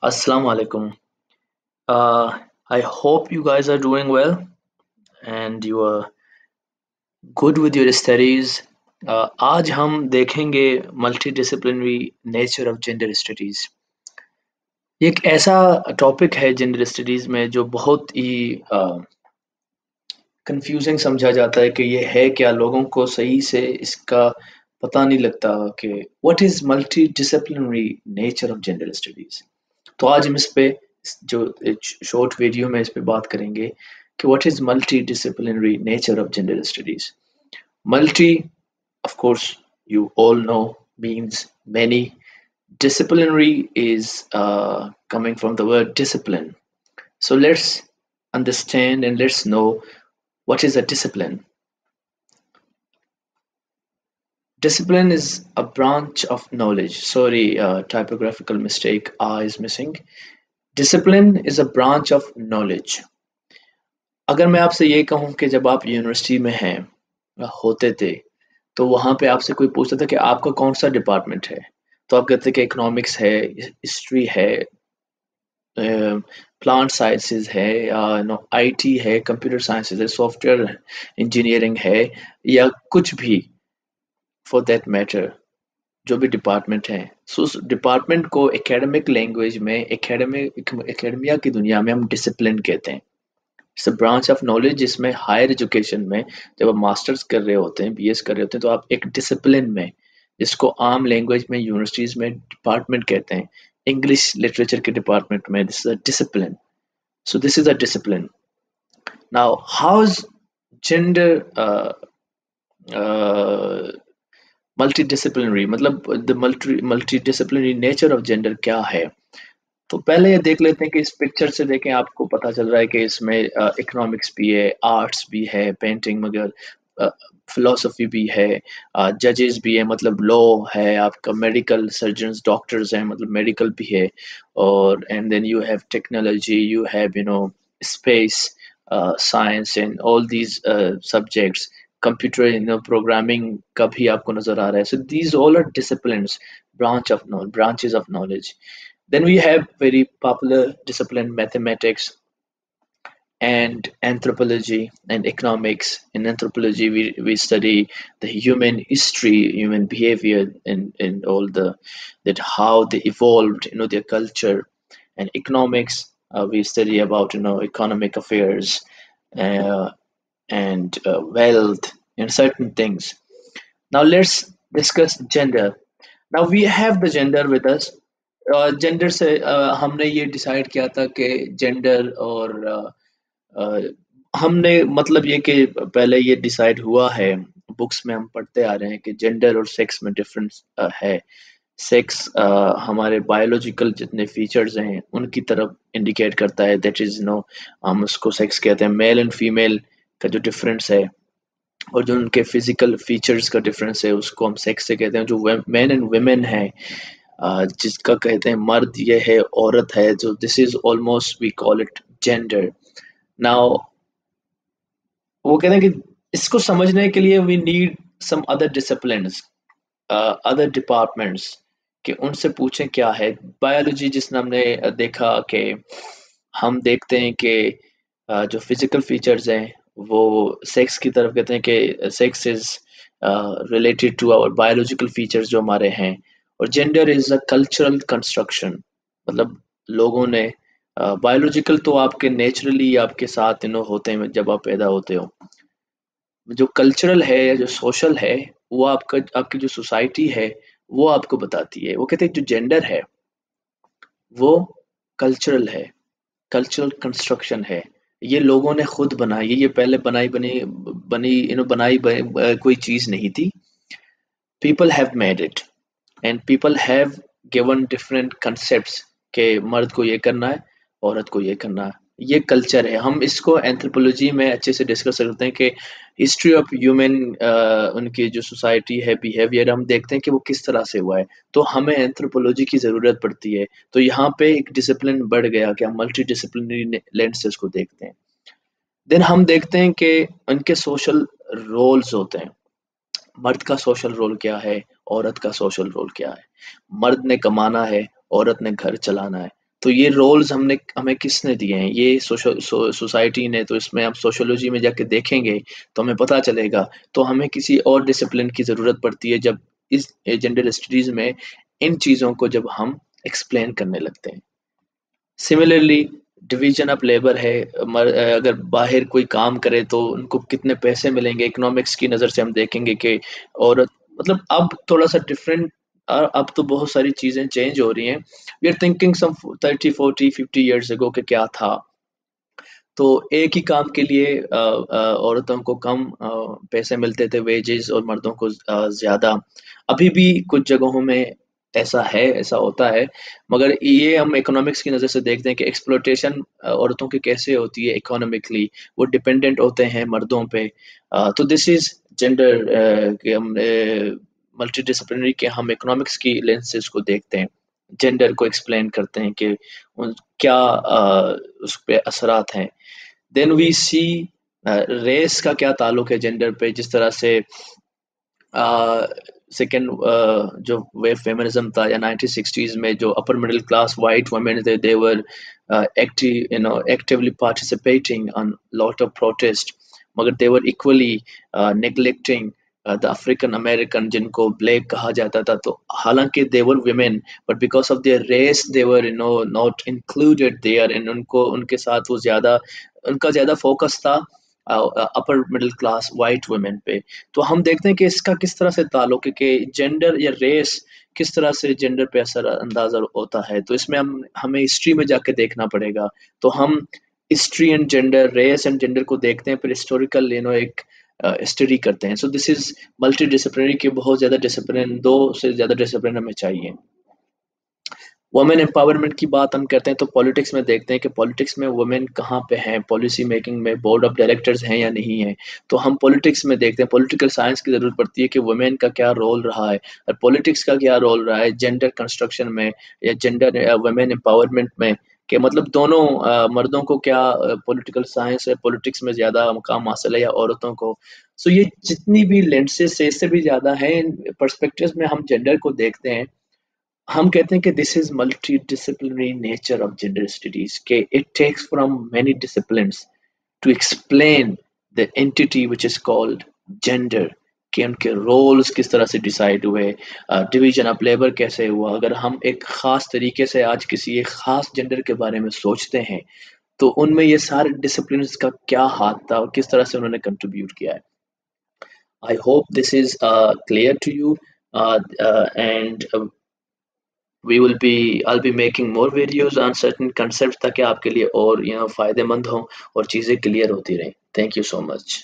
Assalamu alaikum. I hope you guys are doing well and you are good with your studies. आज हम देखेंगे multidisciplinary nature of gender studies. ये एक ऐसा topic है gender studies में जो बहुत ही कंफ्यूजिंग समझा जाता है कि ये है क्या, लोगों को सही से इसका पता नहीं लगता कि what is multi disciplinary nature of gender studies. तो आज हम इस पे जो शॉर्ट वीडियो में इस पे बात करेंगे कि what is multi disciplinary nature of gender studies. Multi, of course, you all know, means many. Disciplinary is coming from the word discipline. So let's understand and let's know what is a discipline. Discipline is a branch of knowledge. Sorry, typographical mistake. A is missing. Discipline is a branch of knowledge. अगर मैं आपसे ये कहूँ कि जब आप university में हैं होते थे तो वहाँ पे आपसे कोई पूछता था कि आपका कौन सा डिपार्टमेंट है, तो आप कहते कि इकोनॉमिक्स है, हिस्ट्री है, प्लांट साइंसेज है, या आईटी है, कंप्यूटर साइंसेज है, सॉफ्टवेयर इंजीनियरिंग है, या कुछ भी फॉर दैट मैटर, जो भी डिपार्टमेंट है। सो उस डिपार्टमेंट को एकेडमिक लैंग्वेज में, एकेडमिया की दुनिया में हम डिसिप्लिन कहते हैं। It's a branch of knowledge जिसमें हायर एजुकेशन में जब आप मास्टर्स कर रहे होते हैं, बीएस कर रहे होते हैं, तो आप एक डिसिप्लिन में, जिसको आम लैंग्वेज में यूनिवर्सिटीज में डिपार्टमेंट कहते हैं, इंग्लिश लिटरेचर के डिपार्टमेंट में this is a discipline. So this is a discipline. Now how is gender multidisciplinary, मतलब the multidisciplinary nature of gender क्या है। तो पहले ये देख लेते हैं कि इस पिक्चर से देखें, आपको पता चल रहा है कि इसमें इकोनॉमिक्स भी है, आर्ट्स भी है, पेंटिंग वगैरह, फिलोसफी भी है, जजेस भी है मतलब लॉ है, आपका मेडिकल सर्जन्स डॉक्टर्स हैं मतलब मेडिकल भी है, और and then you have technology, you have space science and all these subjects, computer programming का भी आपको नजर आ रहा है। So these all are disciplines, branches of knowledge. Then we have very popular discipline mathematics and anthropology and economics. In anthropology, we study the human history, human behavior, and all the that how they evolved, their culture. And economics, we study about economic affairs uh, and wealth and certain things. Now let's discuss gender. Now we have the gender with us. Gender से हमने ये decide किया था कि gender और हमने मतलब ये कि पहले ये डिसाइड हुआ है, बुक्स में हम पढ़ते आ रहे हैं कि जेंडर और सेक्स में डिफरेंस है। सेक्स हमारे बायोलॉजिकल जितने फीचर्स हैं उनकी तरफ इंडिकेट करता है, दैट इज हम उसको सेक्स कहते हैं। मेल एंड फीमेल का जो डिफरेंस है और जो उनके फिजिकल फीचर्स का डिफरेंस है उसको हम सेक्स से कहते हैं। जो मैन एंड वुमेन है, जिसका कहते हैं मर्द ये है, औरत है, जो this is almost we call it gender. Now वो कहते हैं कि इसको समझने के लिए we need some other disciplines, other departments, कि उनसे पूछें क्या है। बायोलॉजी जिसने हमने देखा कि हम देखते हैं कि जो फिजिकल फीचर्स हैं वो सेक्स की तरफ कहते हैं कि sex is related to our biological features जो हमारे हैं, और gender is a cultural construction. मतलब लोगों ने बायोलॉजिकल तो आपके नेचुरली आपके साथ होते हैं जब आप पैदा होते हो। जो कल्चरल है या जो सोशल है वो आपका आपकी जो सोसाइटी है वो आपको बताती है। वो कहते हैं जो जेंडर है वो कल्चरल है, कल्चरल कंस्ट्रक्शन है। ये लोगों ने खुद बनाई है, ये पहले बनाई बनी बनी कोई चीज नहीं थी। People have made it and people have given different concepts के मर्द को ये करना है, औरत को ये करना है। ये कल्चर है। हम इसको एंथ्रोपोलॉजी में अच्छे से डिस्कस करते हैं कि हिस्ट्री ऑफ ह्यूमन, उनकी जो सोसाइटी है, बिहेवियर, हम देखते हैं कि वो किस तरह से हुआ है। तो हमें एंथ्रोपोलॉजी की ज़रूरत पड़ती है। तो यहाँ पे एक डिसिप्लिन बढ़ गया कि हम मल्टी डिसिप्लिनरी लेंस से उसको देखते हैं। देन हम देखते हैं कि उनके सोशल रोल्स होते हैं। मर्द का सोशल रोल क्या है, औरत का सोशल रोल क्या है। मर्द ने कमाना है, औरत ने घर चलाना है। तो ये रोल्स हमने हमें किसने दिए हैं? ये सोसाइटी ने। तो इसमें आप सोशियोलॉजी में जाके देखेंगे तो हमें पता चलेगा। तो हमें किसी और डिसिप्लिन की ज़रूरत पड़ती है जब इस जेंडर स्टडीज़ में इन चीज़ों को जब हम एक्सप्लेन करने लगते हैं। सिमिलरली डिवीजन ऑफ लेबर है। अगर बाहर कोई काम करे तो उनको कितने पैसे मिलेंगे, इकोनॉमिक्स की नज़र से हम देखेंगे कि औरत मतलब अब थोड़ा-सा डिफरेंट। अब तो बहुत सारी चीज़ें चेंज हो रही हैं। We are thinking some 30, 40, 50 years ago कि क्या था। तो एक ही काम के लिए औरतों को कम पैसे मिलते थे, वेजेस, और मर्दों को ज़्यादा। अभी भी कुछ जगहों में ऐसा है, ऐसा होता है। मगर ये हम इकोनॉमिक्स की नज़र से देखते हैं कि एक्सप्लॉयटेशन औरतों की कैसे होती है इकोनॉमिकली। वो डिपेंडेंट होते हैं मर्दों पे। तो दिस इज़ जेंडर कि हम मल्टीडिसिप्लिनरी के हम इकोनॉमिक्स की लेंस से इसको देखते हैं। जेंडर को एक्सप्लेन करते हैं कि क्या उस पे असरात हैं। देन वी सी रेस का क्या ताल्लुक है जेंडर पे। जिस तरह से सेकेंड जो वेव फेमिनिज्म था या 1960s में जो upper middle class white women थे, they were actively participating on lot of protest. मगर they were equally neglecting the African American जिनको ब्लैक कहा जाता था। तो हालांकि they were women, but because of their race they were not included there. इन उनको उनके साथ वो ज़्यादा उनका ज़्यादा फोकस था upper middle class white women पे। तो हम देखते हैं कि इसका किस तरह से ताल्लुक है कि जेंडर या रेस किस तरह से जेंडर पे असर अंदाजा होता है। तो इसमें हम हमें हिस्ट्री में जाके देखना पड़ेगा। तो हम history and gender, race and gender को देखते हैं, फिर हिस्टोरिकल एक स्टडी करते हैं। So this is multi disciplinary के बहुत ज़्यादा डिसिप्लिन, 2 से ज़्यादा डिसिप्लिन हमें चाहिए। वुमेन एम्पावरमेंट की बात हम करते हैं तो पॉलिटिक्स में देखते हैं कि पॉलिटिक्स में वुमेन कहाँ पे हैं, पॉलिसी मेकिंग में बोर्ड ऑफ डायरेक्टर्स हैं या नहीं है। तो हम पॉलिटिक्स में देखते हैं, पॉलिटिकल साइंस की ज़रूरत पड़ती है कि वुमेन का क्या रोल रहा है और पॉलिटिक्स का क्या रोल रहा है जेंडर कंस्ट्रक्शन में या जेंडर वुमेन एम्पावरमेंट में। कि मतलब दोनों मर्दों को क्या पॉलिटिकल साइंस या पॉलिटिक्स में ज़्यादा मुकाम हासिल है या औरतों को। सो ये जितनी भी लेंसेज से इससे भी ज़्यादा है, इन पर्सपेक्टिव्स में हम जेंडर को देखते हैं। हम कहते हैं कि this is multi disciplinary nature of gender studies के it takes from many disciplines to explain the entity which is called gender. कि उनके रोल्स किस तरह से डिसाइड हुए, डिवीजन ऑफ लेबर कैसे हुआ। अगर हम एक खास तरीके से आज किसी एक खास जेंडर के बारे में सोचते हैं तो उनमें ये सारे डिसिप्लिन का क्या हाथ था और किस तरह से उन्होंने कंट्रीब्यूट किया है। I hope this is clear to you and I'll be making more videos on certain concepts ताकि आपके लिए और फायदेमंद हो और चीज़ें क्लियर होती रहें। Thank you so much.